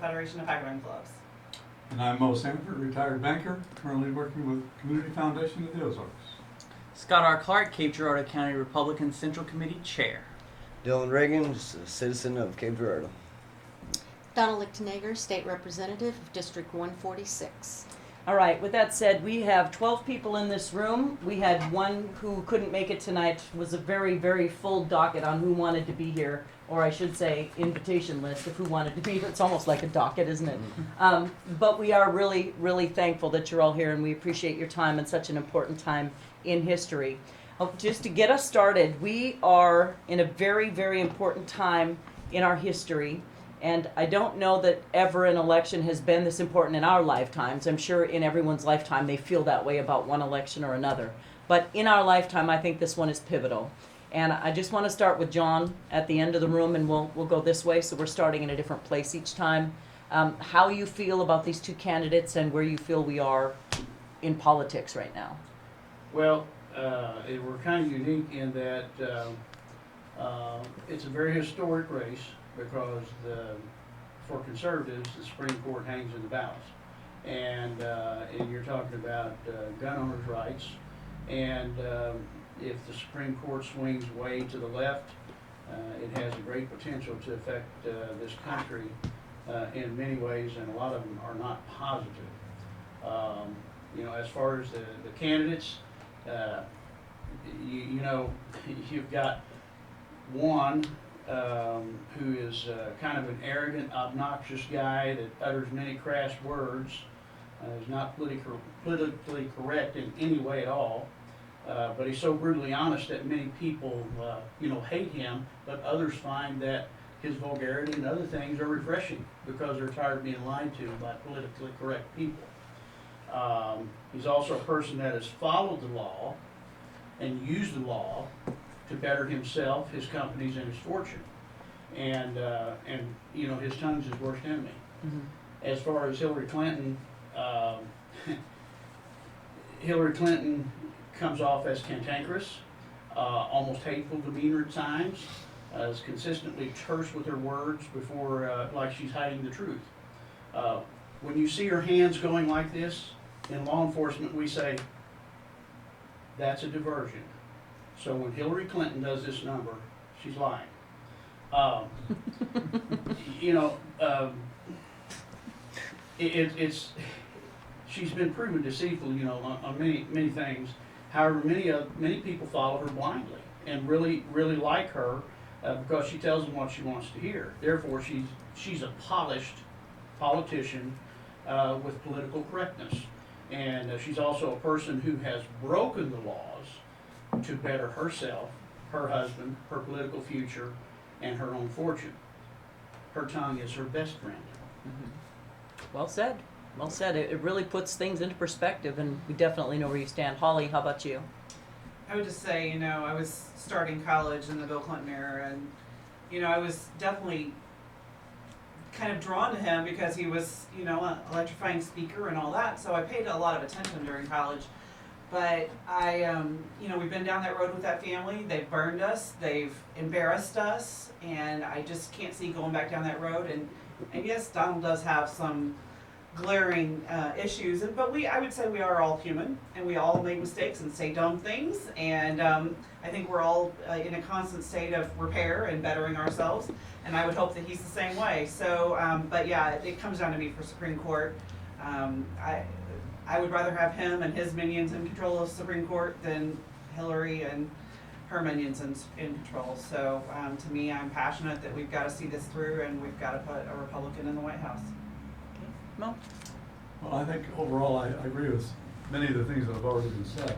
Federation of Hagerman Clubs. And I'm Mo Sanford, retired banker, currently working with Community Foundation of the Ozarks. Scott R. Clark, Cape Girardeau County Republican Central Committee Chair. Dylan Reagan, a citizen of Cape Girardeau. Donna Lichtenegger, State Representative of District 146. All right, with that said, we have 12 people in this room. We had one who couldn't make it tonight. It was a very, very full docket on who wanted to be here, or I should say invitation list of who wanted to be here. It's almost like a docket, isn't it? But we are really, really thankful that you're all here, and we appreciate your time at such an important time in history. Just to get us started, we are in a very, very important time in our history. And I don't know that ever an election has been this important in our lifetimes. I'm sure in everyone's lifetime they feel that way about one election or another. But in our lifetime, I think this one is pivotal. And I just want to start with John at the end of the room, and we'll go this way, so we're starting in a different place each time. How you feel about these two candidates and where you feel we are in politics right now? Well, we're kind of unique in that it's a very historic race, because for conservatives, the Supreme Court hangs in the balance. And you're talking about gun owners' rights. And if the Supreme Court swings way to the left, it has a great potential to affect this country in many ways, and a lot of them are not positive. As far as the candidates, you've got one who is kind of an arrogant, obnoxious guy that utters many crass words, is not politically correct in any way at all, but he's so brutally honest that many people, hate him, but others find that his vulgarity and other things are refreshing because they're tired of being lied to by politically correct people. He's also a person that has followed the law and used the law to better himself, his companies, and his fortune. And his tongue's his worst enemy. Mm-hmm. As far as Hillary Clinton, Hillary Clinton comes off as cantankerous, almost hateful demeanor at times, is consistently terse with her words before, like she's hiding the truth. When you see her hands going like this, in law enforcement we say, that's a diversion. So when Hillary Clinton does this number, she's lying. She's been proven deceitful, on many things. However, many people follow her blindly and really, really like her because she tells them what she wants to hear. Therefore, she's a polished politician with political correctness. And she's also a person who has broken the laws to better herself, her husband, her political future, and her own fortune. Her tongue is her best friend. Mm-hmm. Well said. Well said. It really puts things into perspective, and we definitely know where you stand. Holly, how about you? I would just say, I was starting college in the Bill Clinton era, and, I was definitely kind of drawn to him because he was, an electrifying speaker and all that, so I paid a lot of attention during college. But we've been down that road with that family. They've burned us, they've embarrassed us, and I just can't see going back down that road. And yes, Donald does have some glaring issues, but I would say we are all human, and we all make mistakes and say dumb things, and I think we're all in a constant state of repair and bettering ourselves, and I would hope that he's the same way. So, but yeah, it comes down to me for Supreme Court. I would rather have him and his minions in control of Supreme Court than Hillary and her minions in control. So to me, I'm passionate that we've got to see this through, and we've got to put a Republican in the White House. Mo? Well, I think overall I agree with many of the things that have already been said.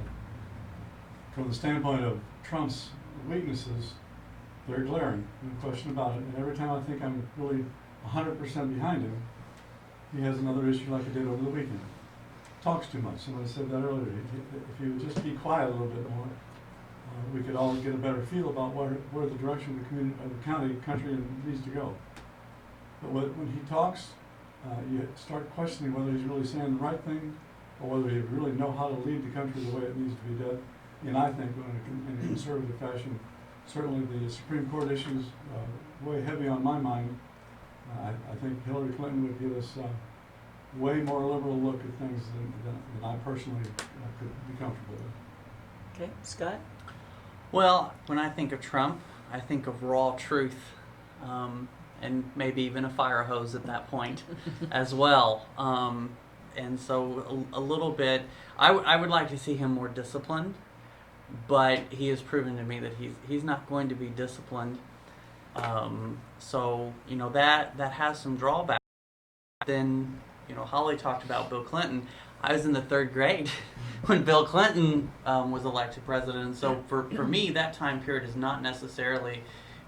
From the standpoint of Trump's weaknesses, they're glaring, no question about it. And every time I think I'm really 100% behind him, he has another issue like he did over the weekend. Talks too much. Somebody said that earlier. If he would just be quiet a little bit more, we could all get a better feel about where the direction of the country needs to go. But when he talks, you start questioning whether he's really saying the right thing, or whether he really know how to lead the country the way it needs to be done. And I think in a conservative fashion, certainly the Supreme Court issues weigh heavy on my mind. I think Hillary Clinton would give us a way more liberal look at things than I personally could be comfortable with. Okay, Scott? Well, when I think of Trump, I think of raw truth, and maybe even a fire hose at that point as well. And so a little bit, I would like to see him more disciplined, but he has proven to me that he's not going to be disciplined. So, you know, that has some drawbacks. Then, you know, Holly talked about Bill Clinton. I was in the 3rd grade when Bill Clinton was elected president. And so for me, that time period is not necessarily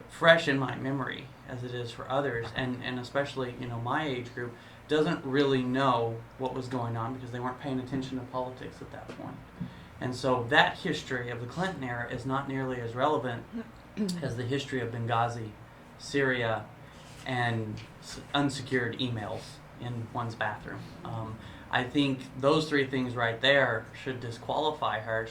fresh in my memory as it is for others. And especially, you know, my age group doesn't really know what was going on because they weren't paying attention to politics at that point. And so that history of the Clinton era is not nearly as relevant as the history of Benghazi, Syria, and unsecured emails in one's bathroom. I think those 3 things right there should disqualify her.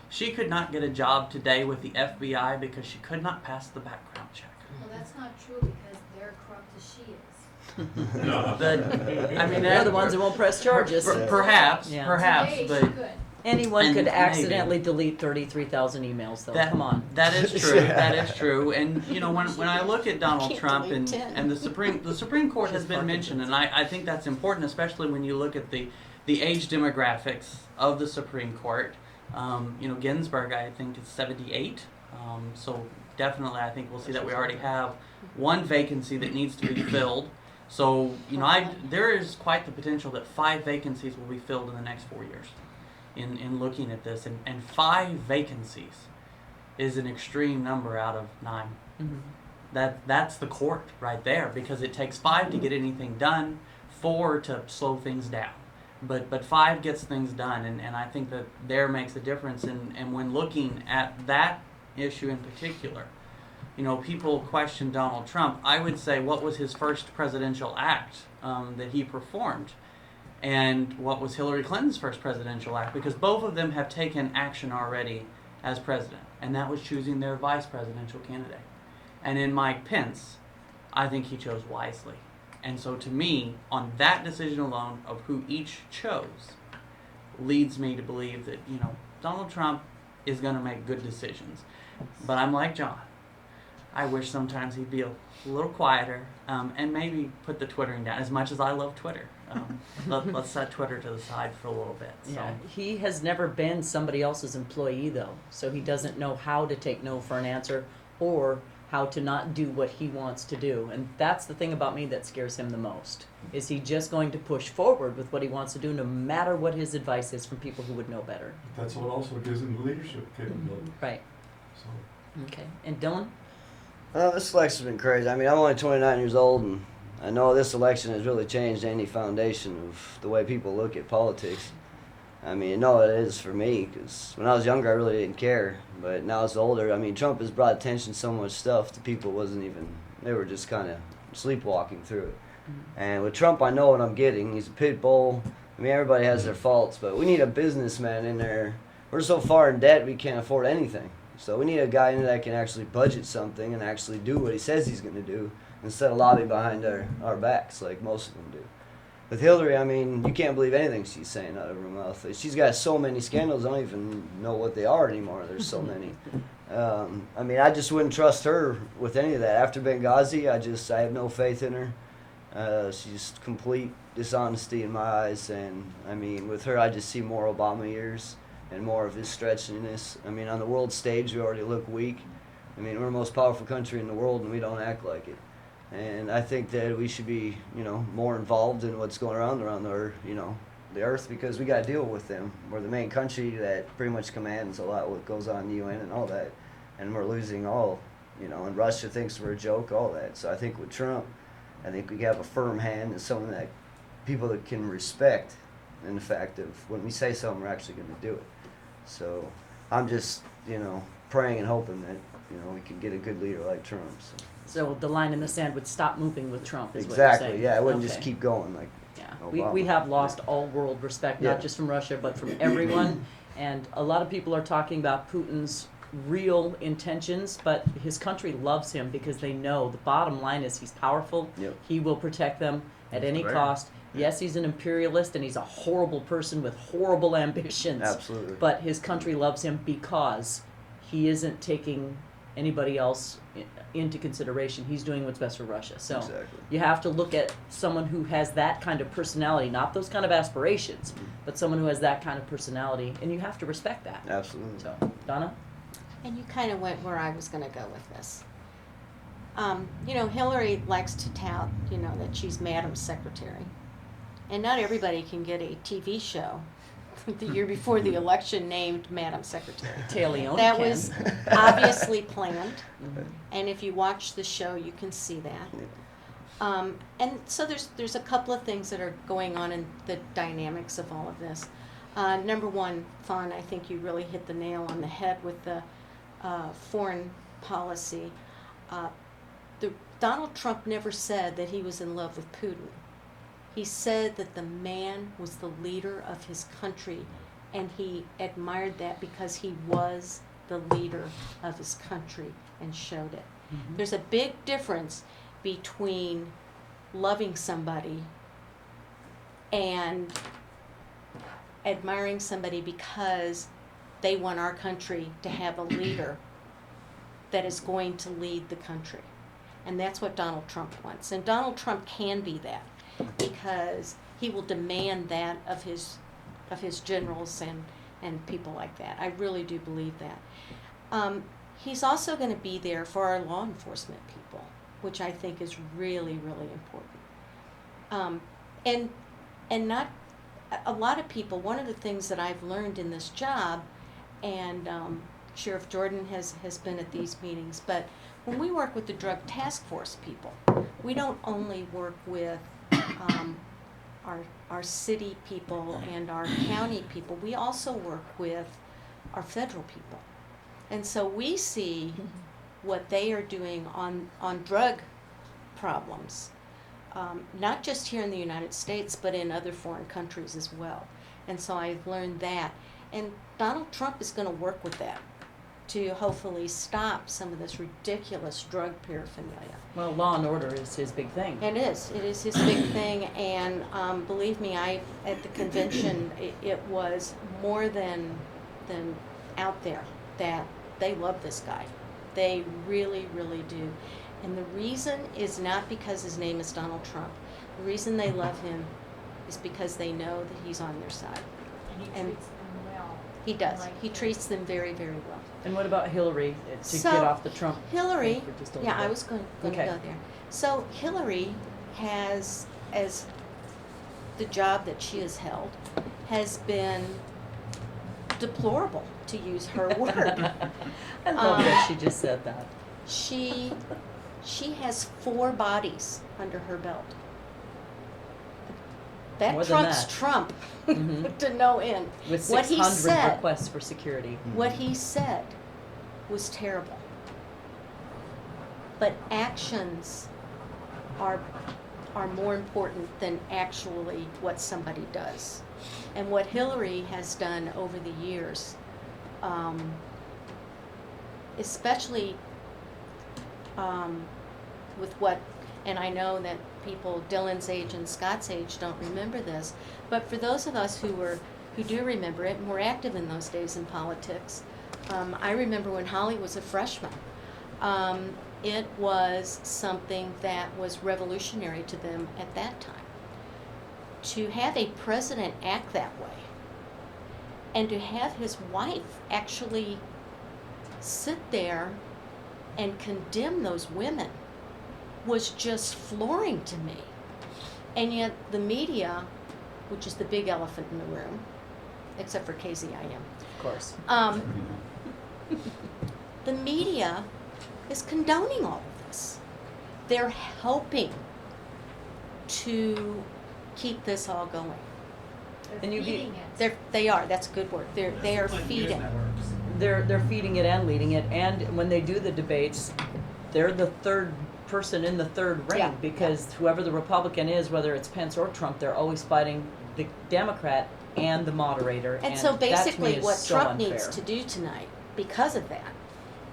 She could not get a job today with the FBI because she could not pass the background check. Well, that's not true because they're corrupt as she is. I mean, They're the ones that won't press charges. Perhaps, Yeah. perhaps, Today, but she could. Anyone And could maybe. accidentally delete 33,000 emails, though. Come on. That is true. That is true. And you know, when I look at Donald Can't Trump delete 10. and the Supreme Court has been mentioned, and I think that's important, especially when you look at the age demographics of the Supreme Court. You know, Ginsburg, I think, is 78. So definitely, I think we'll see that we already have one vacancy that needs to be filled. So you know, there is quite the potential that 5 vacancies will be filled in the next 4 years. In looking at this, and 5 vacancies is an extreme number out of 9. Mm-hmm. That's the court right there, because it takes 5 to get anything done, 4 to slow things down, but 5 gets things done, and I think that there makes a difference. And when looking at that issue in particular, you know, people question Donald Trump. I would say, what was his first presidential act that he performed? And what was Hillary Clinton's first presidential act? Because both of them have taken action already as president, and that was choosing their vice presidential candidate. And in Mike Pence, I think he chose wisely. And so to me, on that decision alone of who each chose, leads me to believe that, you know, Donald Trump is going to make good decisions. But I'm like John. I wish sometimes he'd be a little quieter, and maybe put the twittering down. As much as I love Twitter, let's set Twitter to the side for a little bit. So. Yeah, he has never been somebody else's employee, though, so he doesn't know how to take no for an answer or how to not do what he wants to do. And that's the thing about me that scares him the most. Is he just going to push forward with what he wants to do, no matter what his advice is from people who would know better? That's what also gives him the leadership capability. Right. So. Okay. And Dylan? This election's been crazy. I mean, I'm only 29 years old, and I know this election has really changed any foundation of the way people look at politics. I mean, no, it is for me, because when I was younger, I really didn't care. But now as older, I mean, Trump has brought attention to so much stuff to people wasn't even, they were just kind of sleepwalking through it. And with Trump, I know what I'm getting. He's a pit bull. I mean, everybody has their faults, but we need a businessman in there. We're so far in debt, we can't afford anything. So we need a guy in there that can actually budget something and actually do what he says he's going to do instead of lobby behind our backs like most of them do. With Hillary, I mean, you can't believe anything she's saying out of her mouth. She's got so many scandals, I don't even know what they are anymore. There's so many. I mean, I just wouldn't trust her with any of that. After Benghazi, I have no faith in her. She's complete dishonesty in my eyes. And, I mean, with her, I just see more Obama years and more of his stretchiness. I mean, on the world stage, we already look weak. I mean, we're the most powerful country in the world, and we don't act like it. And I think that we should be, you know, more involved in what's going around the earth, because we got to deal with them. We're the main country that pretty much commands a lot of what goes on in the UN and all that. And we're losing all, you know, and Russia thinks we're a joke, all that. So I think with Trump, I think we have a firm hand and someone that people that can respect in the fact of when we say something, we're actually going to do it. So I'm just, you know, praying and hoping that, you know, we can get a good leader like Trump. So the line in the sand would stop moving with Trump, is Exactly, what you're saying? yeah, it wouldn't Okay. just keep going like Yeah, Obama. we have lost all world respect, Yeah. not just from Russia, but from everyone. And a lot of people are talking about Putin's real intentions, but his country loves him because they know the bottom line is he's powerful. Yep. He will protect them at That's any correct. cost. Yes, he's an imperialist and he's a horrible person with horrible ambitions. Absolutely. But his country loves him because he isn't taking anybody else into consideration. He's doing what's best for Russia. So Exactly. you have to look at someone who has that kind of personality, not those kind of aspirations, but someone who has that kind of personality, and you have to respect that. Absolutely. So, Donna? And you kind of went where I was going to go with this. Hillary likes to tout, that she's Madam Secretary. And not everybody can get a TV show the year before the election named Madam Secretary. Leone That can. was obviously planned. Mhm. And if you watch the show, you can see that. And so there's a couple of things that are going on in the dynamics of all of this. Number one, Fawn, I think you really hit the nail on the head with the foreign policy. Donald Trump never said that he was in love with Putin. He said that the man was the leader of his country, and he admired that because he was the leader of his country and showed it. Mhm. There's a big difference between loving somebody and admiring somebody because they want our country to have a leader that is going to lead the country. And that's what Donald Trump wants. And Donald Trump can be that because he will demand that of his generals and people like that. I really do believe that. He's also going to be there for our law enforcement people, which I think is really, really important. And not a lot of people. One of the things that I've learned in this job, and Sheriff Jordan has been at these meetings, but when we work with the Drug Task Force people, we don't only work with our city people and our county people. We also work with our federal people. And so we see what they are doing on drug problems, not just here in the United States, but in other foreign countries as well. And so I've learned that. And Donald Trump is going to work with that to hopefully stop some of this ridiculous drug paraphernalia. Well, law and order is his big thing. It is his big thing, and believe me, at the convention, it was more than out there that they love this guy. They really, really do. And the reason is not because his name is Donald Trump. The reason they love him is because they know that he's on their side. And he treats them well. He does. Like He treats them very, very well. And what about Hillary, to So, get off the Trump Hillary, thing for just a yeah, little I bit? was going Okay. to go there. So Hillary has, as the job that she has held, has been deplorable, to use her word. I love that Um, she just said that. She has 4 bodies under her belt. That More than Trump's that. Trump Mhm. to no end. With What he 600 said- requests for security. What he said was terrible. But actions are more important than actually what somebody does. And what Hillary has done over the years, especially with what, and I know that people Dylan's age and Scott's age don't remember this, but for those of us who do remember it and were active in those days in politics, I remember when Holly was a freshman. It was something that was revolutionary to them at that time. To have a president act that way, and to have his wife actually sit there and condemn those women, was just flooring to me. And yet the media, which is the big elephant in the room, except for KZIM, Of course. the media is condoning all of this. They're helping to keep this all going. And you feeding be- it. They are, that's a good word. They are feeding. They're feeding it and leading it, and when they do the debates, they're the third person in the third ring, Yeah. because whoever the Republican is, whether it's Pence or Trump, they're always fighting the Democrat and the moderator. And so that to me basically is what so Trump unfair. needs to do tonight, because of that,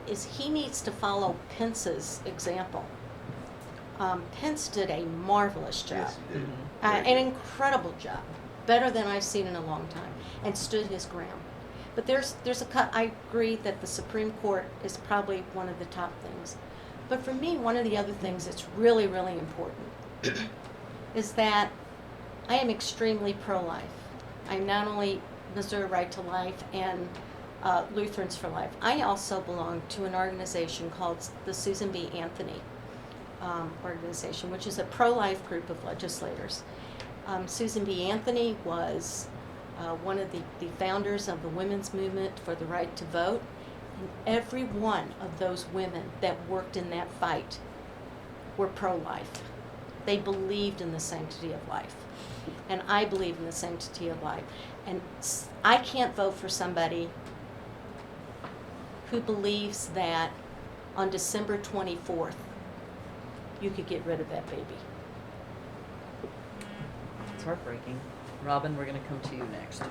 is he needs to follow Pence's example. Pence did a marvelous job, Yes, he did. an incredible job, better than I've seen in a long time, and stood his ground. But there's I agree that the Supreme Court is probably one of the top things. But for me, one of the other things that's really, really important is that I am extremely pro-life. I'm not only Missouri Right to Life and Lutherans for Life. I also belong to an organization called the Susan B. Anthony organization, which is a pro-life group of legislators. Susan B. Anthony was one of the founders of the women's movement for the right to vote. And every one of those women that worked in that fight were pro-life. They believed in the sanctity of life. And I believe in the sanctity of life. And I can't vote for somebody who believes that on December 24th, you could get rid of that baby. It's heartbreaking. Robin, we're going to come to you next.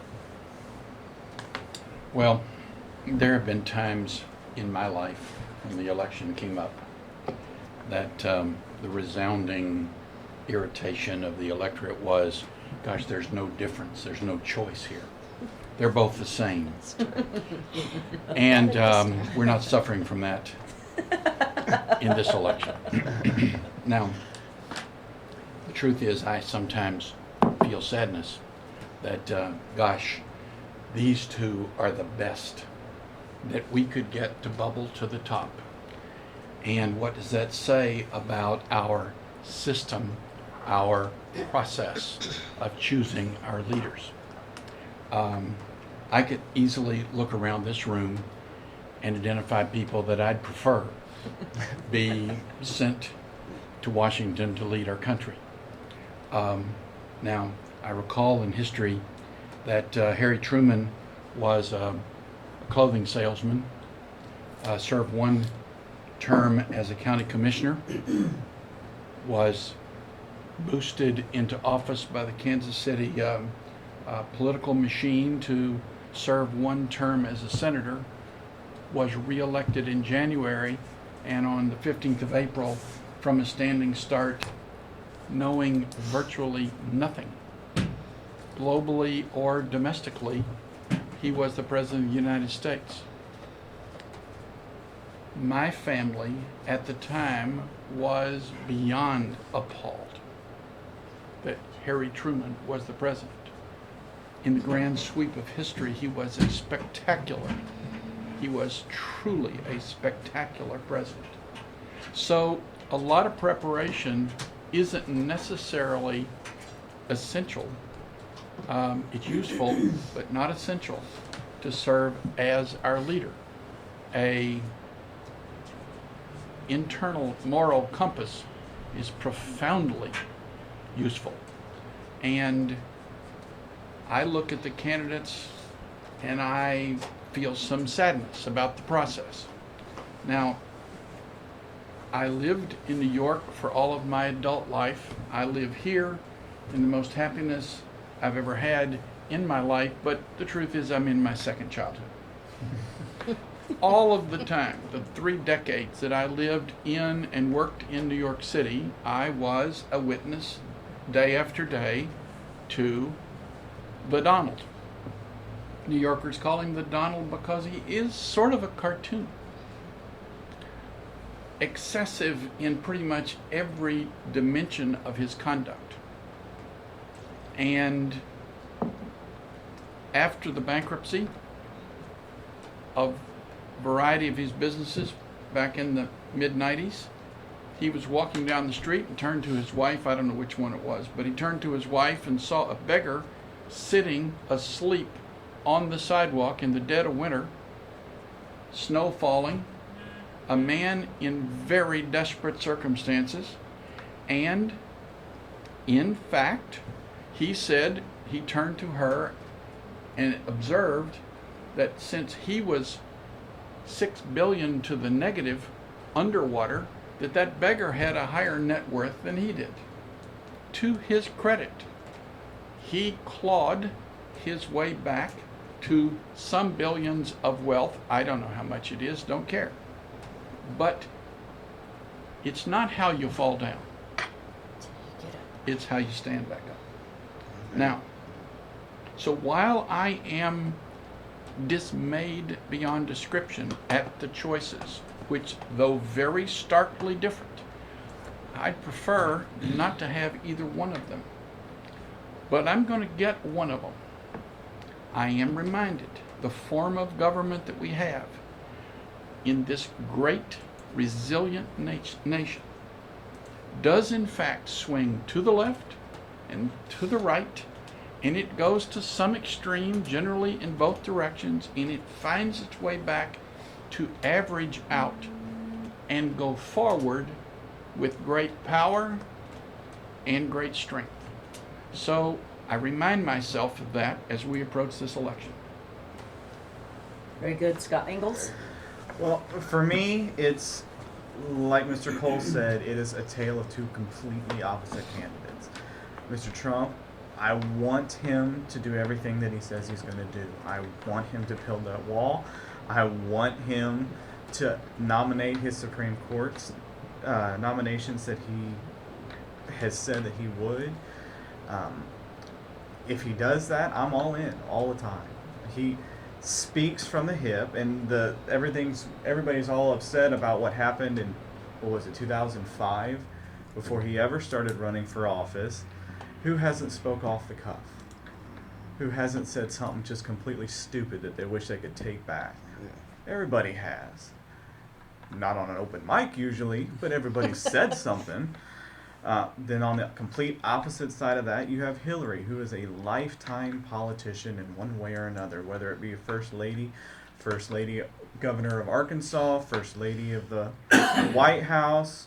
Well, there have been times in my life when the election came up that the resounding irritation of the electorate was, gosh, there's no difference, there's no choice here. They're both the same. And we're not suffering from that in this election. Now, the truth is I sometimes feel sadness that, gosh, these two are the best that we could get to bubble to the top. And what does that say about our system, our process of choosing our leaders? I could easily look around this room and identify people that I'd prefer be sent to Washington to lead our country. Now, I recall in history that Harry Truman was a clothing salesman, served one term as a county commissioner, was boosted into office by the Kansas City political machine to serve one term as a senator, was reelected in January, and on the 15th of April, from a standing start, knowing virtually nothing, globally or domestically, he was the President of the United States. My family at the time was beyond appalled that Harry Truman was the president. In the grand sweep of history, he was he was truly a spectacular president. So a lot of preparation isn't necessarily essential. It's useful, but not essential to serve as our leader. A internal moral compass is profoundly useful. And I look at the candidates and I feel some sadness about the process. Now, I lived in New York for all of my adult life. I live here in the most happiness I've ever had in my life, but the truth is I'm in my second childhood. All of the time, the 3 decades that I lived in and worked in New York City, I was a witness day after day to the Donald. New Yorkers call him the Donald because he is sort of a cartoon. Excessive in pretty much every dimension of his conduct. And after the bankruptcy of a variety of his businesses back in the mid-90s, he was walking down the street and turned to his wife, I don't know which one it was, but he turned to his wife and saw a beggar sitting asleep on the sidewalk in the dead of winter, snow falling, a man in very desperate circumstances, and in fact, he said he turned to her and observed that since he was 6 billion to the negative underwater, that beggar had a higher net worth than he did. To his credit, he clawed his way back to some billions of wealth. I don't know how much it is, don't care. But it's not how you fall down. Get up. It's how you stand back up. Now, so while I am dismayed beyond description at the choices, which, though very starkly different, I'd prefer not to have either one of them. But I'm going to get one of them. I am reminded the form of government that we have in this great, resilient nation does in fact swing to the left and to the right, and it goes to some extreme, generally in both directions, and it finds its way back to average out and go forward with great power and great strength. So I remind myself of that as we approach this election. Very good. Scott Ingalls? Well, for me, it's like Mr. Cole said, it is a tale of two completely opposite candidates. Mr. Trump, I want him to do everything that he says he's going to do. I want him to build that wall. I want him to nominate his Supreme Court's nominations that he has said that he would. If he does that, I'm all in all the time. He speaks from the hip, and everybody's all upset about what happened in, what was it, 2005, before he ever started running for office. Who hasn't spoke off the cuff? Who hasn't said something just completely stupid that they wish they could take back? Everybody has. Not on an open mic usually, but everybody said something. Then on the complete opposite side of that, you have Hillary, who is a lifetime politician in one way or another, whether it be a first lady governor of Arkansas, first lady of the White House,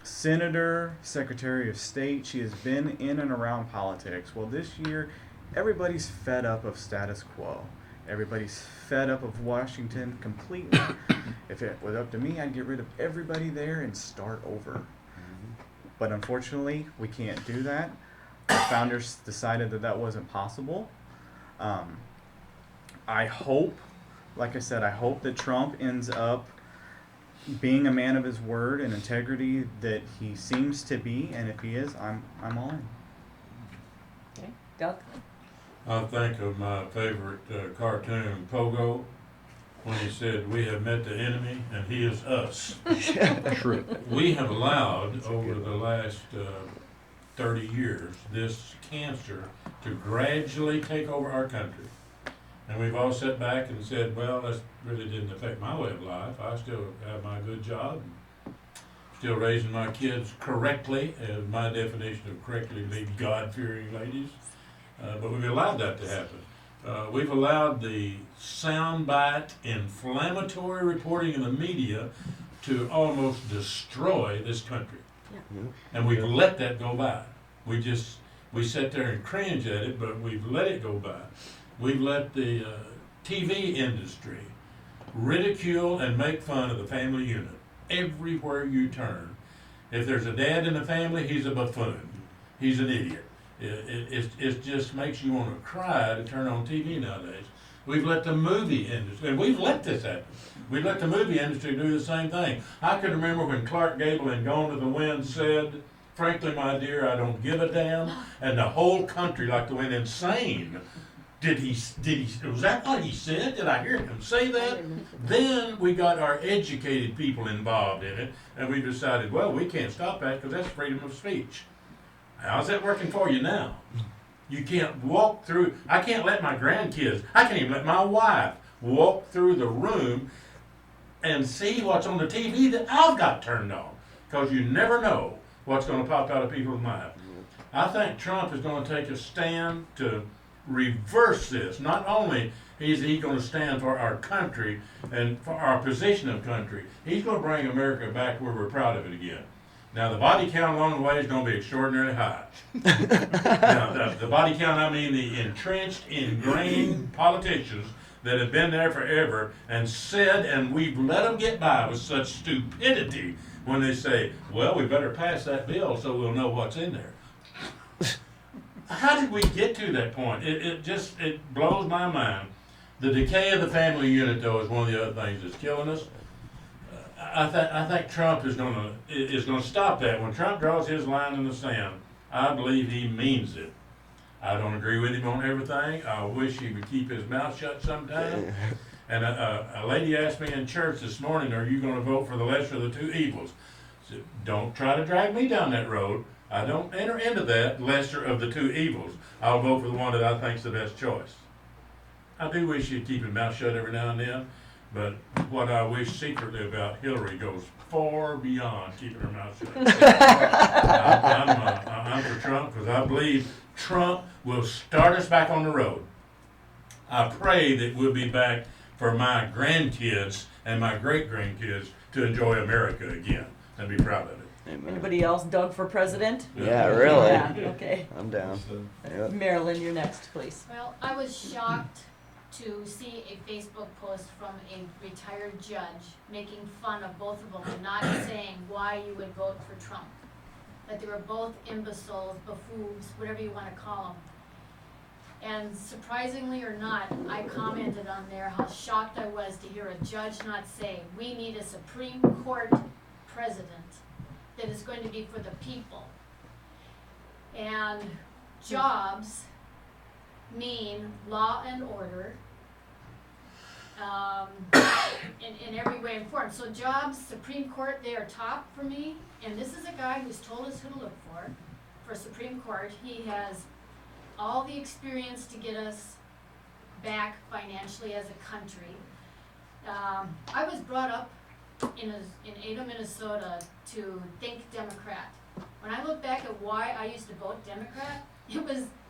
senator, secretary of state. She has been in and around politics. Well, this year, everybody's fed up of status quo. Everybody's fed up of Washington completely. If it was up to me, I'd get rid of everybody there and start over. But unfortunately, we can't do that. The founders decided that that wasn't possible. I hope, like I said, I hope that Trump ends up being a man of his word and integrity that he seems to be, and if he is, I'm all in. Okay. Doug? I think of my favorite cartoon, Pogo, when he said, "We have met the enemy, and he is us." True. We have allowed, over the last 30 years, this cancer to gradually take over our country. And we've all sat back and said, well, that really didn't affect my way of life. I still have my good job, still raising my kids correctly, as my definition of correctly means God-fearing ladies. But we've allowed that to happen. We've allowed the soundbite, inflammatory reporting in the media to almost destroy this country. Yeah. And we've let that go by. We sit there and cringe at it, but we've let it go by. We've let the TV industry ridicule and make fun of the family unit everywhere you turn. If there's a dad in the family, he's a buffoon. He's an idiot. It just makes you want to cry to turn on TV nowadays. We've let the movie industry, and we've let this happen. We've let the movie industry do the same thing. I can remember when Clark Gable in Gone with the Wind said, "Frankly, my dear, I don't give a damn," and the whole country went insane. Was that what he said? Did I hear him say that? Then we got our educated people involved in it, and we decided, well, we can't stop that because that's freedom of speech. How's that working for you now? You can't walk through, I can't let my grandkids, I can't even let my wife walk through the room and see what's on the TV that I've got turned on, because you never know what's going to pop out of people's mouths. I think Trump is going to take a stand to reverse this. Not only is he going to stand for our country and for our position of country, he's going to bring America back where we're proud of it again. Now, the body count along the way is going to be extraordinarily high. Now, the body count, I mean the entrenched, ingrained politicians that have been there forever and said, and we've let them get by with such stupidity when they say, well, we better pass that bill so we'll know what's in there. How did we get to that point? It blows my mind. The decay of the family unit, though, is one of the other things that's killing us. I think Trump is gonna stop that. When Trump draws his line in the sand, I believe he means it. I don't agree with him on everything. I wish he would keep his mouth shut sometime. And a lady asked me in church this morning, "Are you going to vote for the lesser of the two evils?" I said, "Don't try to drag me down that road. I don't enter into that lesser of the two evils. I'll vote for the one that I think's the best choice." I do wish he'd keep his mouth shut every now and then, but what I wish secretly about Hillary goes far beyond keeping her mouth shut. I'm for Trump because I believe Trump will start us back on the road. I pray that we'll be back for my grandkids and my great-grandkids to enjoy America again and be proud of it. Amen. Anybody else? Doug for president? Yeah, really. Yeah, okay. I'm down. Yep. Marilyn, you're next, please. Well, I was shocked to see a Facebook post from a retired judge making fun of both of them and not saying why you would vote for Trump. That they were both imbeciles, buffoons, whatever you want to call them. And surprisingly or not, I commented on there how shocked I was to hear a judge not say, we need a Supreme Court president that is going to be for the people. And jobs mean law and order in every way and form. So jobs, Supreme Court, they are top for me. And this is a guy who's told us who to look for Supreme Court. He has all the experience to get us back financially as a country. I was brought up in Ada, Minnesota to think Democrat. When I look back at why I used to vote Democrat,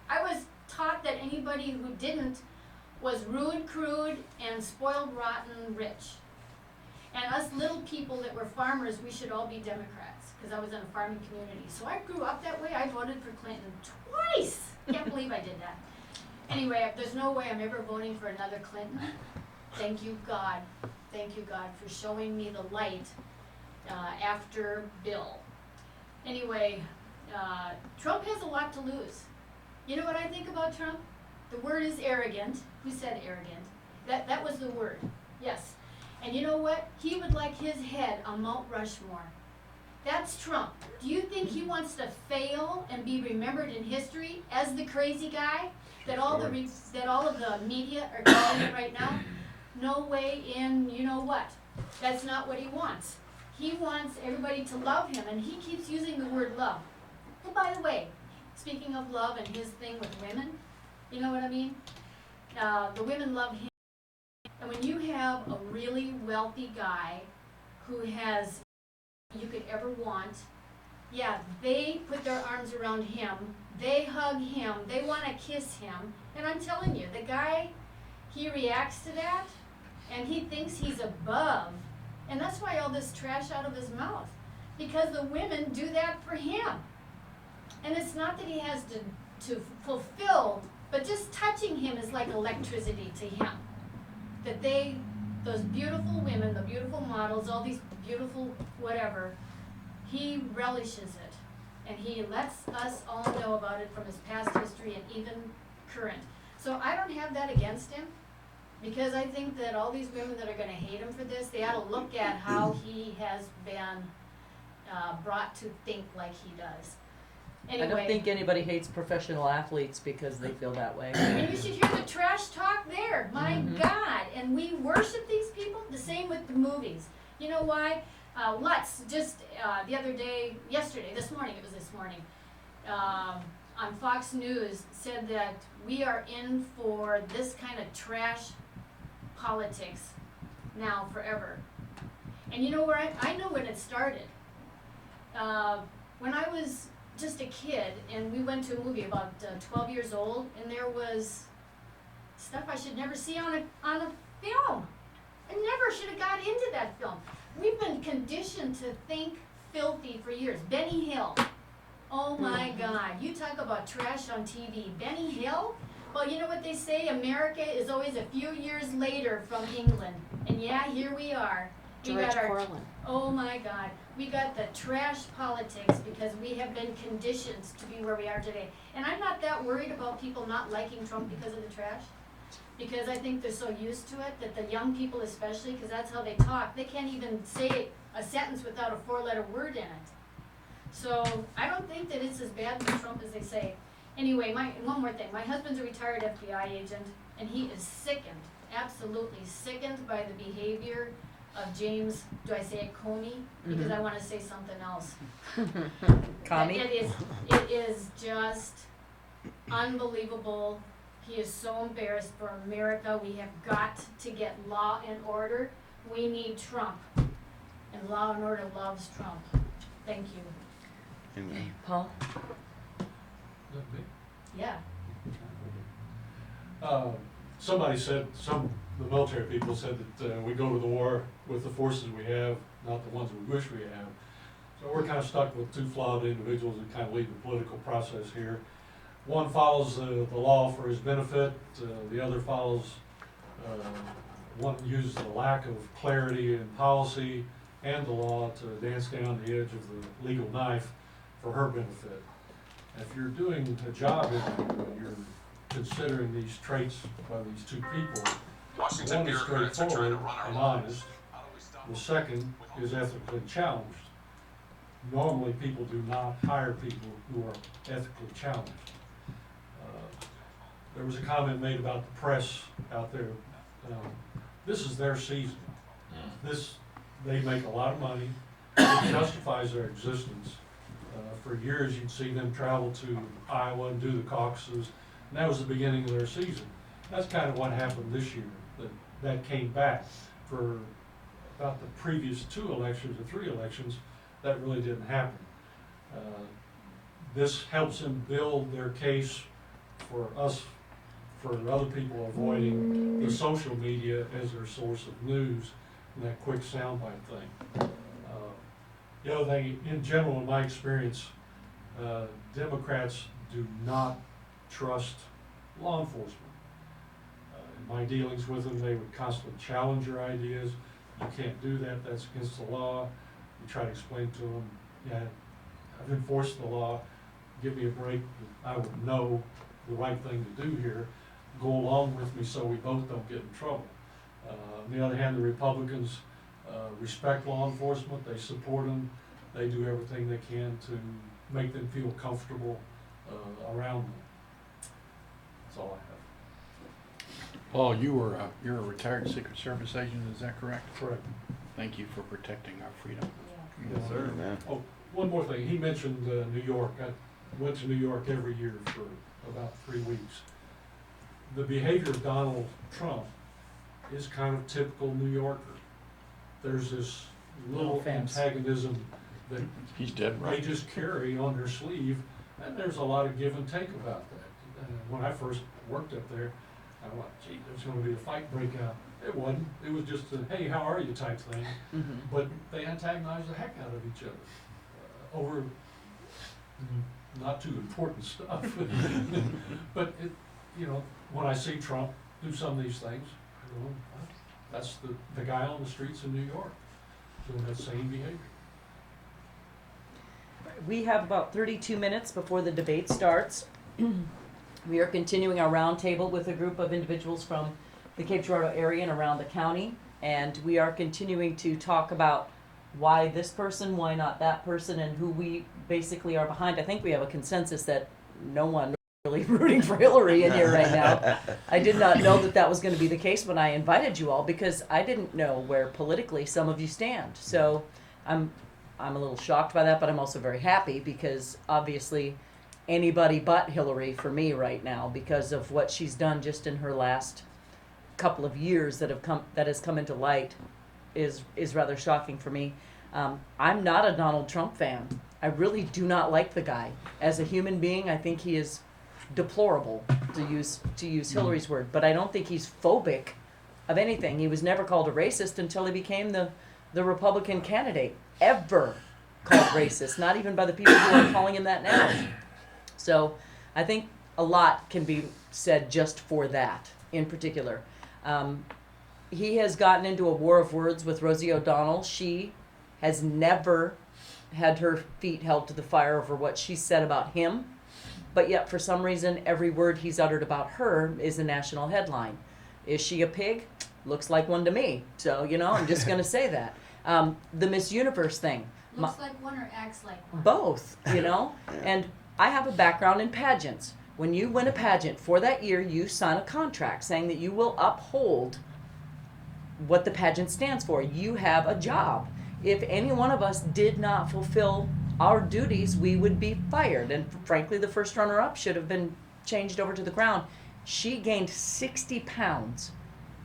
I was taught that anybody who didn't was rude, crude, and spoiled, rotten, rich. And us little people that were farmers, we should all be Democrats, because I was in a farming community. So I grew up that way. I voted for Clinton twice. Can't believe I did that. Anyway, there's no way I'm ever voting for another Clinton. Thank you, God. Thank you, God, for showing me the light after Bill. Anyway, Trump has a lot to lose. You know what I think about Trump? The word is arrogant. Who said arrogant? That was the word. Yes. And you know what? He would like his head on Mount Rushmore. That's Trump. Do you think he wants to fail and be remembered in history as the crazy guy that all of the media are calling it right now? No way in you know what. That's not what he wants. He wants everybody to love him, and he keeps using the word love. And by the way, speaking of love and his thing with women, you know what I mean? The women love him. And when you have a really wealthy guy who has you could ever want, yeah, they put their arms around him, they hug him, they want to kiss him, and I'm telling you, the guy, he reacts to that, and he thinks he's above, and that's why all this trash out of his mouth, because the women do that for him, and it's not that he has to fulfill, but just touching him is like electricity to him, that those beautiful women, the beautiful models, all these beautiful whatever, he relishes it. And he lets us all know about it from his past history and even current. So I don't have that against him, because I think that all these women that are going to hate him for this, they ought to look at how he has been brought to think like he does. Anyway, I don't think anybody hates professional athletes because they feel that way. and you should hear the trash talk there. My God. And we worship these people. The same with the movies. You know why? Lutz, just the other day, this morning, on Fox News, said that we are in for this kind of trash politics now forever. And you know where I know when it started. When I was just a kid, and we went to a movie about 12 years old, and there was stuff I should never see on a film. I never should have got into that film. We've been conditioned to think filthy for years. Benny Hill. Oh my God. You talk about trash on TV. Benny Hill? Well, you know what they say? America is always a few years later from England. And yeah, here we are. George Carlin. Oh my God. We got the trash politics because we have been conditioned to be where we are today. And I'm not that worried about people not liking Trump because of the trash. Because I think they're so used to it that the young people especially, because that's how they talk, they can't even say a sentence without a four-letter word in it. So I don't think that it's as bad for Trump as they say. Anyway, one more thing. My husband's a retired FBI agent, and he is sickened, absolutely sickened by the behavior of James, do I say it Comey? Because I want to say something else. Comey? It is just unbelievable. He is so embarrassed for America. We have got to get law and order. We need Trump. And law and order loves Trump. Thank you. Amen. Paul? Yeah. Somebody said, the military people said that we go to the war with the forces we have, not the ones we wish we have. So we're kind of stuck with two flawed individuals that kind of lead the political process here. One follows the law for his benefit, the other follows, one uses the lack of clarity in policy and the law to dance down the edge of the legal knife for her benefit. If you're doing a job interview and you're considering these traits by these two people, one is straightforward and honest, the second is ethically challenged. Normally people do not hire people who are ethically challenged. There was a comment made about the press out there. This is their season. They make a lot of money. It justifies their existence. For years you'd see them travel to Iowa and do the caucuses, and that was the beginning of their season. That's kind of what happened this year. That came back. For about the previous 2 elections or 3 elections, that really didn't happen. This helps them build their case for other people avoiding the social media as their source of news and that quick soundbite thing. The other thing, in general, in my experience, Democrats do not trust law enforcement. In my dealings with them, they would constantly challenge your ideas. You can't do that, that's against the law. You try to explain to them, yeah, I've enforced the law, give me a break, I would know the right thing to do here. Go along with me so we both don't get in trouble. On the other hand, the Republicans respect law enforcement, they support them, they do everything they can to make them feel comfortable around them. That's all I have. Paul, you're a retired Secret Service agent, is that correct? Correct. Thank you for protecting our freedom. Yes, sir. Amen. Oh, one more thing, he mentioned New York. I went to New York every year for about 3 weeks. The behavior of Donald Trump is kind of typical New Yorker. There's this little antagonism that He's dead they right. just carry on their sleeve, and there's a lot of give and take about that. When I first worked up there, I went, gee, there's going to be a fight breakout. It wasn't. It was just a, hey, how are you type thing. But they antagonized the heck out of each other over not too important stuff. But when I see Trump do some of these things, that's the guy on the streets in New York doing that same behavior. We have about 32 minutes before the debate starts. We are continuing our roundtable with a group of individuals from the Cape Girardeau area and around the county, and we are continuing to talk about why this person, why not that person, and who we basically are behind. I think we have a consensus that no one really rooting for Hillary in here right now. I did not know that was going to be the case when I invited you all, because I didn't know where politically some of you stand. So I'm a little shocked by that, but I'm also very happy, because obviously anybody but Hillary for me right now, because of what she's done just in her last couple of years that has come into light, is rather shocking for me. I'm not a Donald Trump fan. I really do not like the guy as a human being. I think he is deplorable, to use Hillary's word, but I don't think he's phobic of anything. He was never called a racist until he became the Republican candidate. Ever called racist, not even by the people who are calling him that now. So I think a lot can be said just for that in particular. He has gotten into a war of words with Rosie O'Donnell. She has never had her feet held to the fire over what she said about him, but yet for some reason every word he's uttered about her is a national headline. Is she a pig? Looks like one to me. So, I'm just going to say that. The Miss Universe thing. Looks like one or acts like one. Both, you know? And I have a background in pageants. When you win a pageant for that year, you sign a contract saying that you will uphold what the pageant stands for. You have a job. If any one of us did not fulfill our duties, we would be fired. And frankly, the first runner-up should have been changed over to the crown. She gained 60 pounds.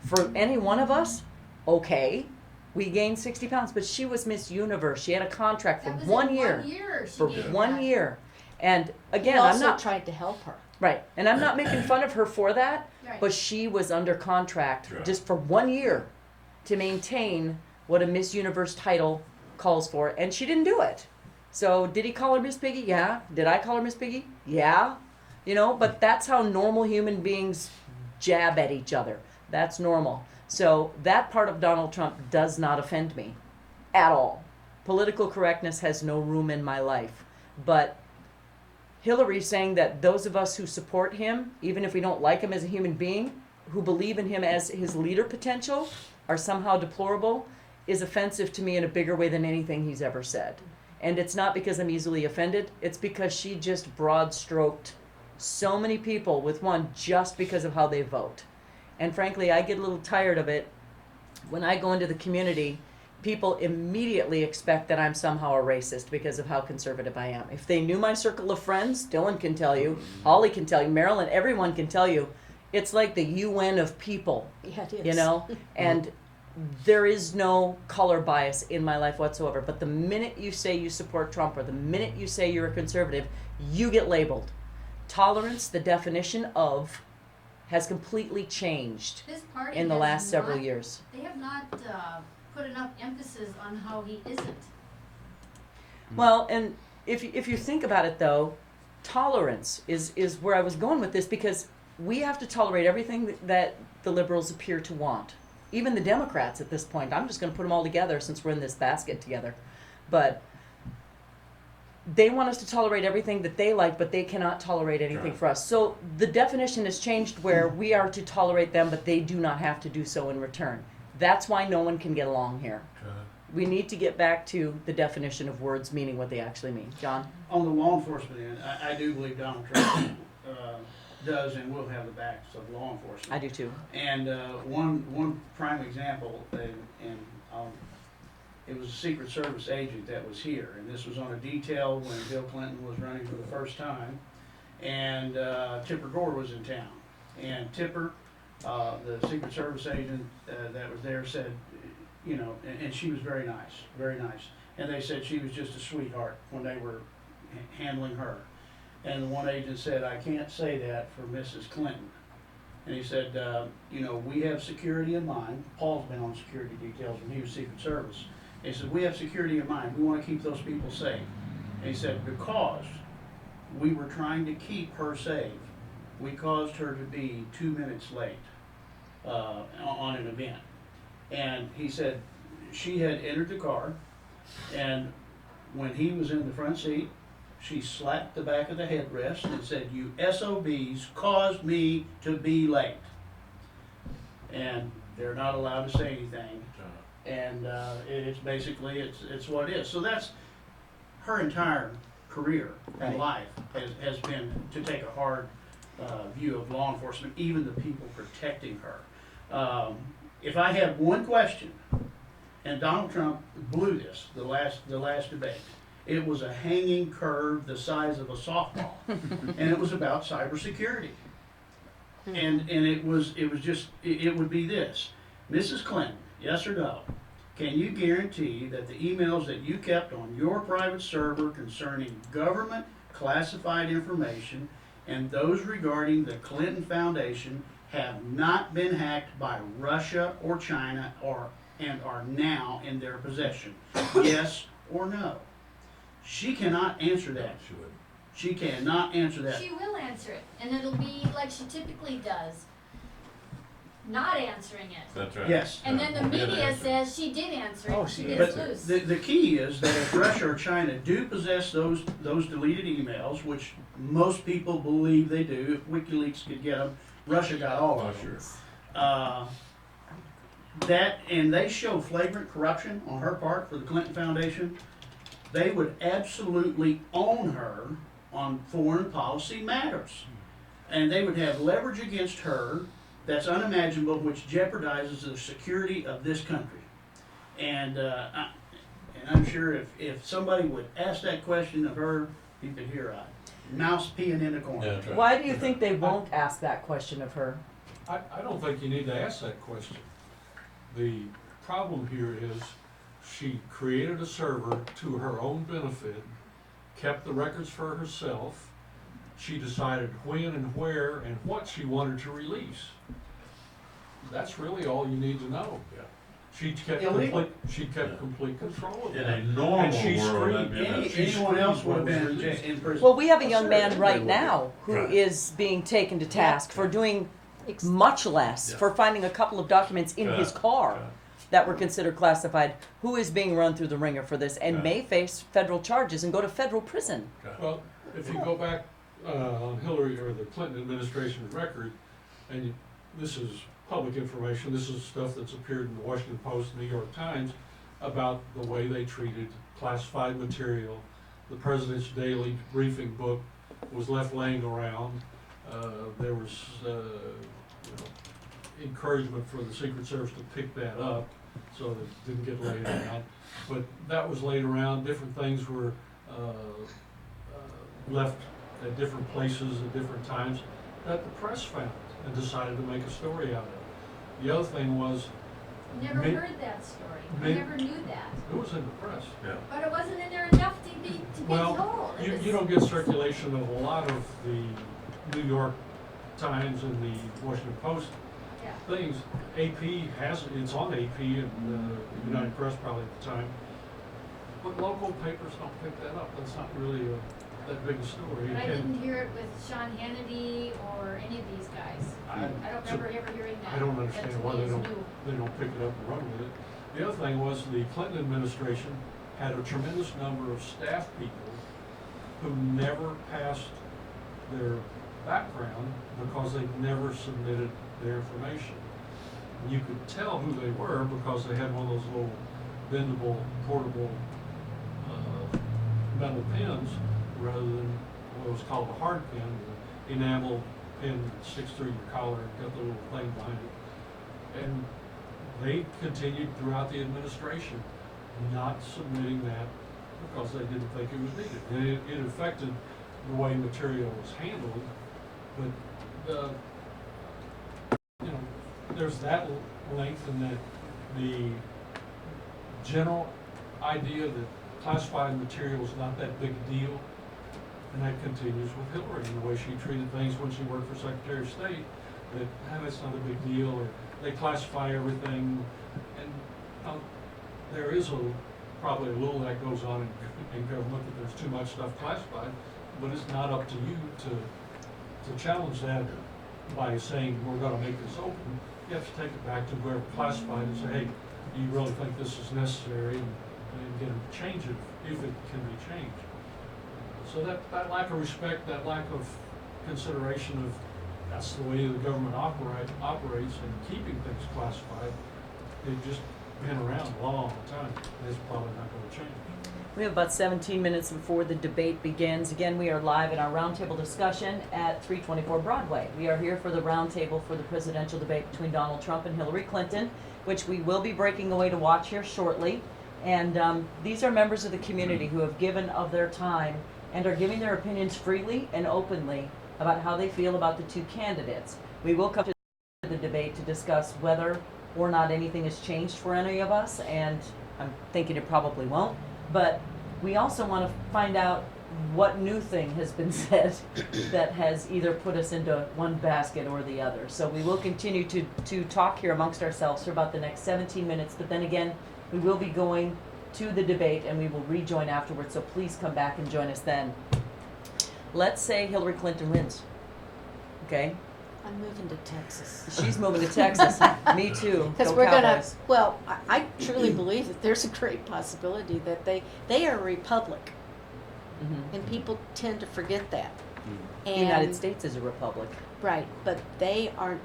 For any one of us, okay, we gained 60 pounds, but she was Miss Universe. She had a contract for That was 1 in year. 1 year she For did 1 that. year. And He again, I'm also not tried to help her. right, and I'm not making fun of her for that, Right. but she was under contract Right. just for 1 year to maintain what a Miss Universe title calls for, and she didn't do it. So did he call her Miss Piggy? Yeah. Did I call her Miss Piggy? Yeah. You know, but that's how normal human beings jab at each other. That's normal. So that part of Donald Trump does not offend me at all. Political correctness has no room in my life. But Hillary saying that those of us who support him, even if we don't like him as a human being, who believe in him as his leader potential, are somehow deplorable, is offensive to me in a bigger way than anything he's ever said. And it's not because I'm easily offended, it's because she just broad stroked so many people with one just because of how they vote. And frankly, I get a little tired of it. When I go into the community, people immediately expect that I'm somehow a racist because of how conservative I am. If they knew my circle of friends, Dylan can tell you, Holly can tell you, Marilyn, everyone can tell you, it's like the UN of people, Yeah, it is. you know? And there is no color bias in my life whatsoever. But the minute you say you support Trump or the minute you say you're a conservative, you get labeled. Tolerance, the definition of, has completely changed This party in the has last several not- years. They have not put enough emphasis on how he isn't. Well, and if you think about it though, tolerance is where I was going with this, because we have to tolerate everything that the liberals appear to want. Even the Democrats at this point. I'm just going to put them all together since we're in this basket together. But they want us to tolerate everything that they like, but they cannot tolerate anything Right. for us. So the definition has changed where we are to tolerate them, but they do not have to do so in return. That's why no one can get along here. We need to get back to the definition of words meaning what they actually mean. John? On the law enforcement end, I do believe Donald Trump does and will have the backs of law enforcement. I do too. And one prime example, and it was a Secret Service agent that was here, and this was on a detail when Bill Clinton was running for the first time, and Tipper Gore was in town. And Tipper, the Secret Service agent that was there, said, you know, and she was very nice, very nice. And they said she was just a sweetheart when they were handling her. And the one agent said, I can't say that for Mrs. Clinton. And he said, you know, we have security in mind. Paul's been on security details when he was Secret Service. And he said, we have security in mind. We want to keep those people safe. And he said, because we were trying to keep her safe, we caused her to be 2 minutes late on an event. And he said she had entered the car, and when he was in the front seat, she slapped the back of the headrest and said, you SOBs caused me to be late. And they're not allowed to say anything. And it's basically, it's what it is. So that's her entire career and Right. life has been to take a hard view of law enforcement, even the people protecting her. If I had one question, and Donald Trump blew this the last debate, it was a hanging curve the size of a softball, and it was about cybersecurity. And it would be this: Mrs. Clinton, yes or no? Can you guarantee that the emails that you kept on your private server concerning government classified information and those regarding the Clinton Foundation have not been hacked by Russia or China and are now in their possession? Yes or no? She cannot answer that. She cannot answer that. She will answer it, and it'll be like she typically does, not answering it. That's right. Yes. And then the Yeah, media that's says she did answer it, Oh, and she she did. gets But loose. the key is that if Russia or China do possess those deleted emails, which most people believe they do, if WikiLeaks could get them, Russia got all Oh, of them. sure. that, and they show flagrant corruption on her part for the Clinton Foundation, they would absolutely own her on foreign policy matters. And they would have leverage against her that's unimaginable, which jeopardizes the security of this country. And I'm sure if somebody would ask that question of her, you could hear a mouse peeing in the corner. Yeah, that's right. Why do you think they won't ask that question of her? I don't think you need to ask that question. The problem here is she created a server to her own benefit, kept the records for herself. She decided when and where and what she wanted to release. That's really all you need to know. Yeah. She kept Illegal. complete control of In that. a normal And she world, that'd screamed. be Anyone enough. else would have What was been released. in prison. Well, we have a young Sure, man right everybody would now who Right. is being taken to task for doing much less, Yeah. for finding a couple of documents in his Yeah. car Yeah. that were considered classified, who is being run through the ringer for this and Yeah. may face federal charges and go to federal prison. Well, if you go back on Hillary or the Clinton administration's record, and this is public information, this is stuff that's appeared in the Washington Post, New York Times, about the way they treated classified material. The president's daily briefing book was left laying around. There was encouragement for the Secret Service to pick that up so that it didn't get laid around. But that was laid around. Different things were left at different places at different times that the press found and decided to make a story out of it. The other thing was, Never May- heard that story. I May- never knew that. it was in the press. Yeah. But it wasn't in there enough to be Well, told. It You was- don't get circulation of a lot of the New York Times and the Washington Post Yeah. things. AP has, it's on AP and the United Press probably at the time. But local papers don't pick that up. That's not really that big a story. But I And didn't hear it with Sean Hannity or any of these guys. I don't remember ever hearing that. I don't That understand to why me they is don't, new. they don't pick it up and run with it. The other thing was the Clinton administration had a tremendous number of staff people who never passed their background because they never submitted their information. And you could tell who they were because they had one of those little bendable, portable, metal pins rather than what was called a hard pin, the enamel pin that sticks through your collar and got the little thing behind it. And they continued throughout the administration not submitting that because they didn't think it was needed. And it affected the way material was handled, but there's that length and that the general idea that classified material is not that big a deal, and that continues with Hillary and the way she treated things when she worked for Secretary of State, that that's not a big deal, or they classify everything, and there is probably a little that goes on in government, that there's too much stuff classified, but it's not up to you to challenge that by saying we're gonna make this open. You have to take it back to whoever classified and say, hey, do you really think this is necessary, and get them to change it if it can be changed. So that lack of respect, that lack of consideration of that's the way the government operates and keeping things classified, they've just been around a long time. It's probably not going to change. We have about 17 minutes before the debate begins. Again, we are live in our roundtable discussion at 324 Broadway. We are here for the roundtable for the presidential debate between Donald Trump and Hillary Clinton, which we will be breaking away to watch here shortly. And these are members of the community who have given of their time and are giving their opinions freely and openly about how they feel about the two candidates. We will come to the debate to discuss whether or not anything has changed for any of us, and I'm thinking it probably won't. But we also want to find out what new thing has been said that has either put us into one basket or the other. So we will continue to talk here amongst ourselves for about the next 17 minutes, but then again, we will be going to the debate and we will rejoin afterwards, so please come back and join us then. Let's say Hillary Clinton wins, okay? I'm moving to Texas. She's moving to Texas. Me too. Because Go we're gonna, Cowboys. well, I truly believe that there's a great possibility that they are a republic, Mhm. and people tend to forget that. The United States is a republic. Right, but they aren't,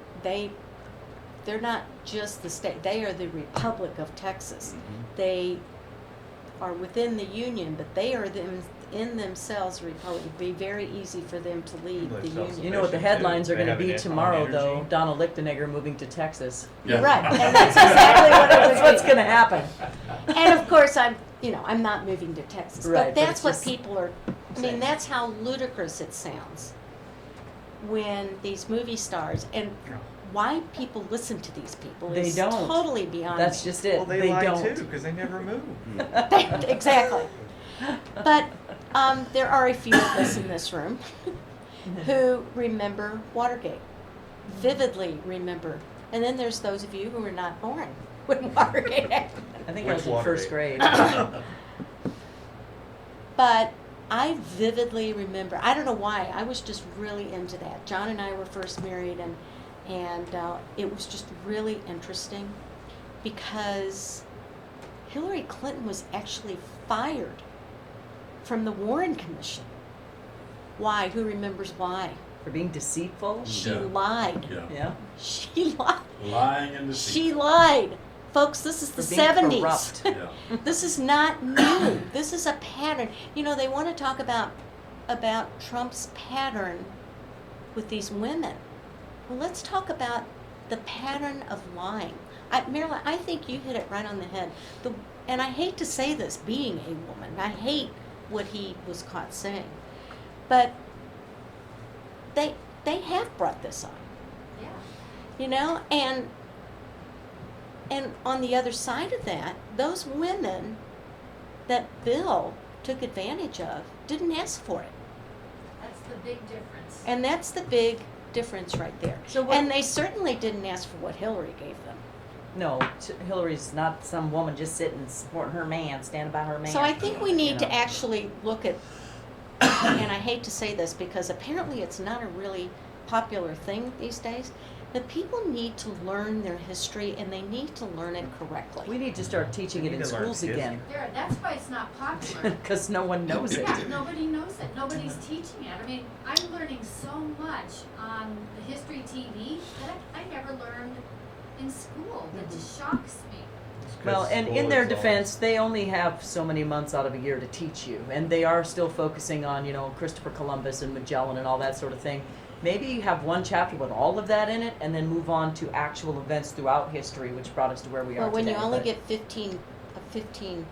they're not just the state, they are the Republic of Texas. They are within the Union, but they are in themselves a republic. It'd be very easy for them to lead the Union. You know what the headlines are They going to have be an tomorrow, energy. though? Donald Lichtenegger moving to Texas. Yeah. Right, and that's exactly what it would That's what's be. going to happen. And of course, I'm not moving to Texas, Right, but but that's it's what just people are, I saying. mean, that's how ludicrous it sounds when these movie stars, and why people listen to these people They is don't. totally beyond me. That's just it. Well, they lie don't. too because they never move. Exactly. But there are a few of us in this room who remember Watergate, vividly remember. And then there's those of you who were not born when Watergate happened. I think I Which was in first grade. But I vividly remember, I don't know why, I was just really into that. John and I were first married, and it was just really interesting because Hillary Clinton was actually fired from the Warren Commission. Why? Who remembers why? For being deceitful. She Yeah. lied. Yeah. Yeah. She lied. Lying and deceit. She lied. Folks, this is the For being 70s. corrupt. Yeah. This is not new. This is a pattern. You know, they want to talk about Trump's pattern with these women. Well, let's talk about the pattern of lying. Marilyn, I think you hit it right on the head. And I hate to say this, being a woman, I hate what he was caught saying. But they have brought this on. Yeah. You know, and on the other side of that, those women that Bill took advantage of didn't ask for it. That's the big difference. And that's the big difference right there. So what- And they certainly didn't ask for what Hillary gave them. No, Hillary's not some woman just sitting supporting her man, standing by her man. So I think we need to know. actually look at, and I hate to say this because apparently it's not a really popular thing these days, but people need to learn their history and they need to learn it correctly. We need to start teaching it We in need to learn schools history. again. That's why it's not popular. Because no one knows it. Yeah, nobody knows it. Nobody's teaching it. I mean, I'm learning so much on the history TV that I never learned in school. That just shocks me. Well, and in their defense, they only have so many months out of a year to teach you, and they are still focusing on, Christopher Columbus and Magellan and all that sort of thing. Maybe you have one chapter with all of that in it, and then move on to actual events throughout history, which brought us to where we are Well, when today. you only but- get 15,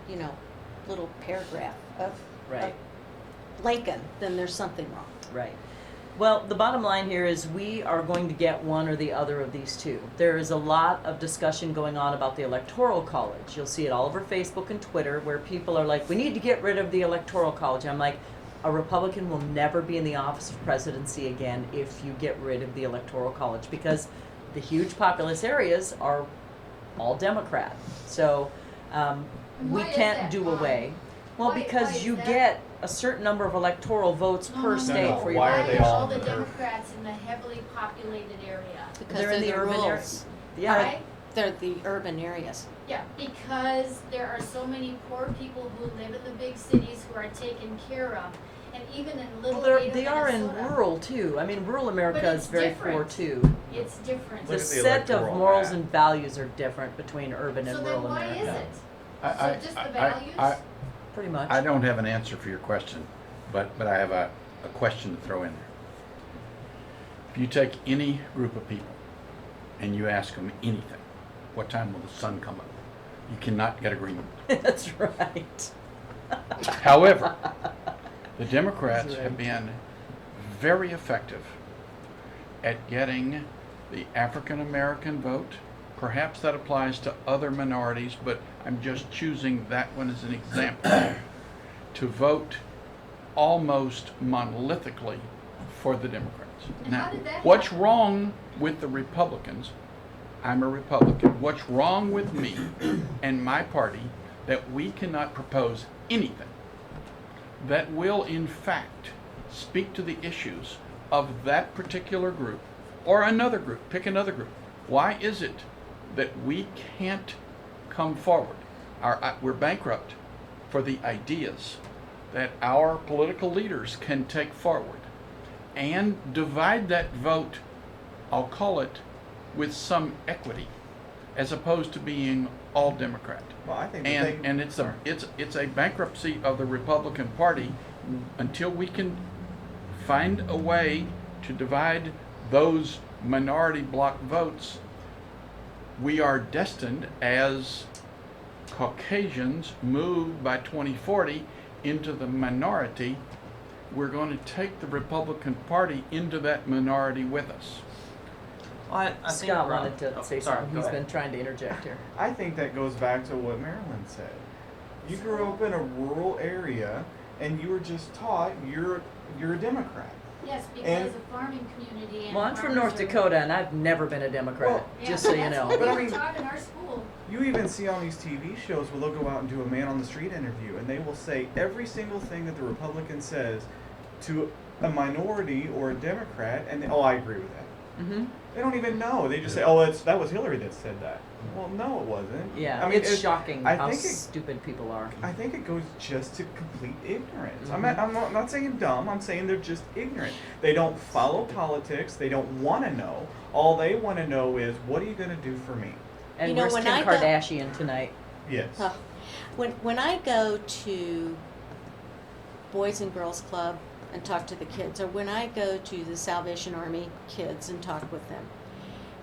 little paragraph of Right. Lincoln, then there's something wrong. Right. Well, the bottom line here is we are going to get one or the other of these two. There is a lot of discussion going on about the Electoral College. You'll see it all over Facebook and Twitter where people are like, we need to get rid of the Electoral College. I'm like, a Republican will never be in the office of presidency again if you get rid of the Electoral College because the huge populous areas are all Democrat. So we Why is can't that, do Mom? away. Well, Why because is you that? get a certain number of electoral votes per state no. for your Why are Why they are all all the in there? Democrats in the heavily populated area? Because They're in the urban rules. areas. Yeah. Why? They're the urban areas. Yeah, because there are so many poor people who live in the big cities who are taken care of. And even in little Well, Ada, they are in Minnesota, rural too. I mean, rural America But is it's very poor different. too. it's different. The Look at the set of electoral morals map. and values are different between urban So and then rural why America. is it? I- So just the values? Pretty much. I don't have an answer for your question, but I have a question to throw in there. If you take any group of people and you ask them anything, what time will the sun come up? You cannot get agreement. That's right. However, the Democrats That's right. have been very effective at getting the African American vote. Perhaps that applies to other minorities, but I'm just choosing that one as an example, to vote almost monolithically for the Democrats. And Now, how did that what's happen? wrong with the Republicans? I'm a Republican. What's wrong with me and my party that we cannot propose anything that will in fact speak to the issues of that particular group or another group? Pick another group. Why is it that we can't come forward? We're bankrupt for the ideas that our political leaders can take forward and divide that vote, I'll call it with some equity, as opposed to being all Democrat. Well, I think that And it's a bankruptcy of the Republican Party until we can find a way to divide those minority bloc votes. We are destined as Caucasians move by 2040 into the minority. We're going to take the Republican Party into that minority with us. Well, I think Scott Rob- wanted to oh, say sorry, something. go He's ahead. been trying to interject here. I think that goes back to what Marilyn said. You grew up in a rural area, and you were just taught you're a Democrat. Yes, because And- of farming community and. Well, I'm from farmers North are- Dakota, and I've never been a Democrat, Well, just so you That's know. what But I we were mean- taught in our school. You even see on these TV shows where they'll go out and do a man on the street interview, and they will say every single thing that the Republican says to a minority or a Democrat, and I agree with that. Mm-hmm. They don't even know. They just say, that was Hillary that said that. Well, no, it wasn't. Yeah, I mean, it's shocking I how think stupid people are. I think it goes just to complete ignorance. Mhm. I'm not saying dumb. I'm saying they're just ignorant. They don't follow politics. They don't want to know. All they want to know is, what are you going to do for me? And You know, where's when Kim I go- Kardashian tonight? Yes. Huh. When I go to Boys and Girls Club and talk to the kids, or when I go to the Salvation Army kids and talk with them,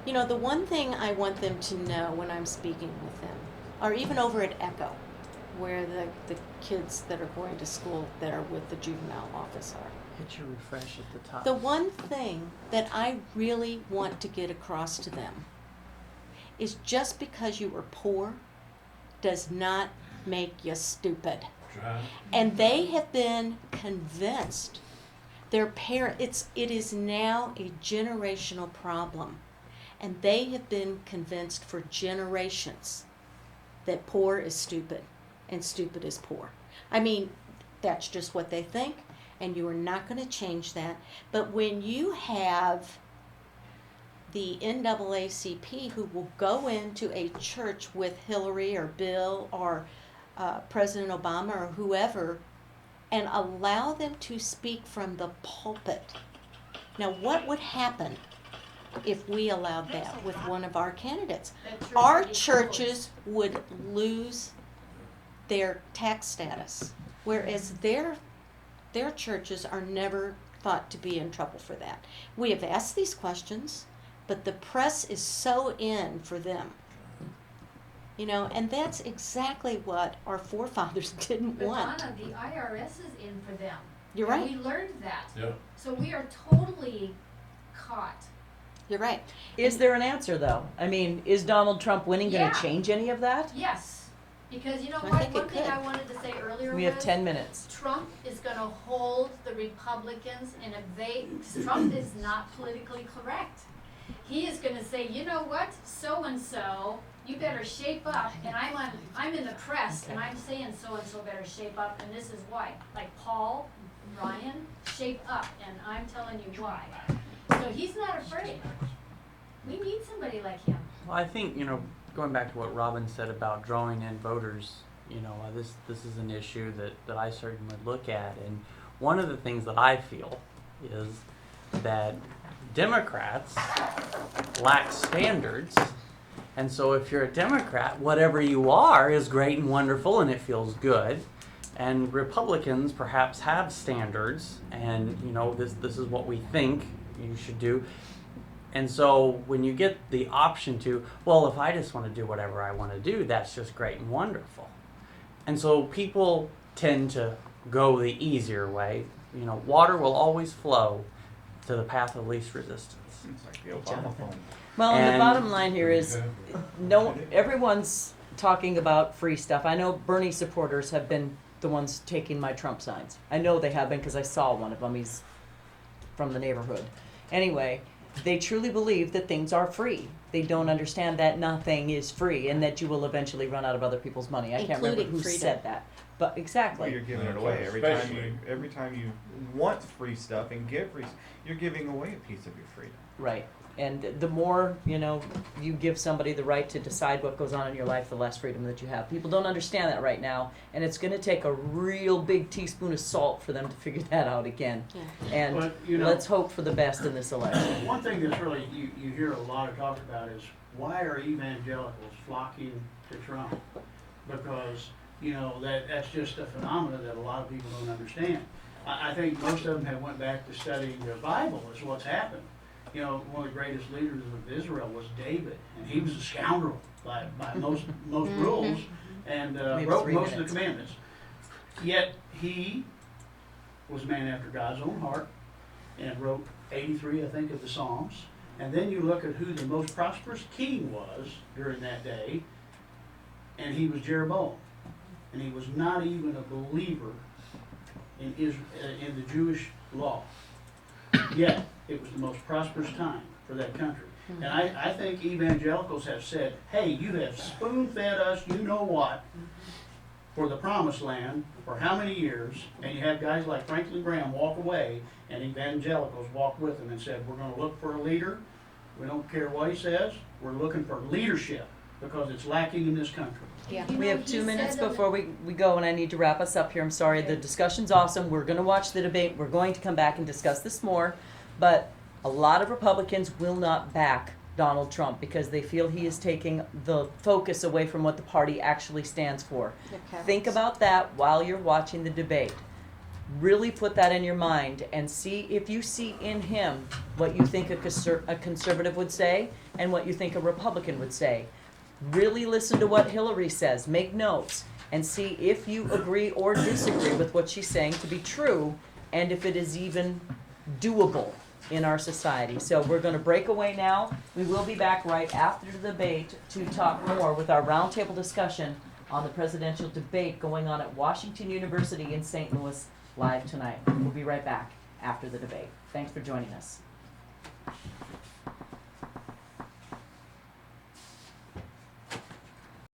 you know, the one thing I want them to know when I'm speaking with them, or even over at Echo, where the kids that are going to school that are with the juvenile office are. Hit your refresh at the top. The one thing that I really want to get across to them is just because you were poor does not make you stupid. Try. And they have been convinced it is now a generational problem. And they have been convinced for generations that poor is stupid and stupid is poor. I mean, that's just what they think, and you are not going to change that. But when you have the NAACP who will go into a church with Hillary or Bill or President Obama or whoever and allow them to speak from the pulpit. Now, what would happen if we allowed that with one of our candidates? That church Our would be churches would lose their tax status, whereas their churches are never thought to be in trouble for that. We have asked these questions, but the press is so in for them. You know, and that's exactly what our forefathers didn't But want. Donna, the IRS is in for them. You're And right. we learned that. Yeah. So we are totally caught. You're right. Is there an answer, though? I mean, is Donald Trump winning going Yeah. to change any of that? Yes, because you know I what, think it one thing could. I wanted to say earlier We have was 10 minutes. Trump is gonna hold the Republicans, and if Trump is not politically correct. He is gonna say, you know what, so-and-so, you better shape up, and I'm in the press, and I'm saying so-and-so better shape up, and this is why. Like Paul, Ryan, shape up, and I'm telling you why. So he's not afraid. We need somebody like him. Well, I think, going back to what Robin said about drawing in voters, this is an issue that I certainly look at. And one of the things that I feel is that Democrats lack standards. And so if you're a Democrat, whatever you are is great and wonderful and it feels good. And Republicans perhaps have standards and, this is what we think you should do. And so when you get the option to, well, if I just want to do whatever I want to do, that's just great and wonderful. And so people tend to go the easier way. Water will always flow to the path of least resistance. It's like the Obama phone. Well, and the And- bottom line here is, everyone's talking about free stuff. I know Bernie supporters have been the ones taking my Trump signs. I know they have been because I saw one of them. He's from the neighborhood. Anyway, they truly believe that things are free. They don't understand that nothing is free and that you will eventually run out of other people's money. I can't remember Including who freedom. said that. But Well, exactly. you're giving it Yeah, away especially- every time you want free stuff and give free. You're giving away a piece of your freedom. Right. And the more, you know, you give somebody the right to decide what goes on in your life, the less freedom that you have. People don't understand that right now, and it's going to take a real big teaspoon of salt for them to figure that out again. Yeah. And But, you know, let's hope for the best in this election. one thing that's really, you hear a lot of talk about is, why are evangelicals flocking to Trump? Because, you know, that's just a phenomenon that a lot of people don't understand. I think most of them have went back to studying their Bible is what's happened. You know, one of the greatest leaders of Israel was David, and he was a scoundrel by most rules, and have wrote 3 most of minutes. the commandments. Yet he was a man after God's own heart, and wrote 83, I think, of the Psalms. And then you look at who the most prosperous king was during that day, and he was Jeroboam, and he was not even a believer in the Jewish law. Yet it was the most prosperous time for that country. And I think evangelicals have said, hey, you have spoon-fed us, you know what, for the promised land for how many years, and you have guys like Franklin Graham walk away, and evangelicals walk with him and said, we're going to look for a leader. We don't care what he says. We're looking for leadership because it's lacking in this country. Yeah. You We know, have 2 he minutes said in before we go, and I need to wrap us up here. I'm sorry, the discussion's awesome. We're gonna watch the debate. We're going to come back and discuss this more. But a lot of Republicans will not back Donald Trump because they feel he is taking the focus away from what the party actually stands for. Think about that while you're watching the debate. Really put that in your mind and see if you see in him what you think a conservative would say and what you think a Republican would say. Really listen to what Hillary says, make notes, and see if you agree or disagree with what she's saying to be true, and if it is even doable in our society. So we're going to break away now. We will be back right after the debate to talk more with our roundtable discussion on the presidential debate going on at Washington University in St. Louis live tonight. We'll be right back after the debate. Thanks for joining us.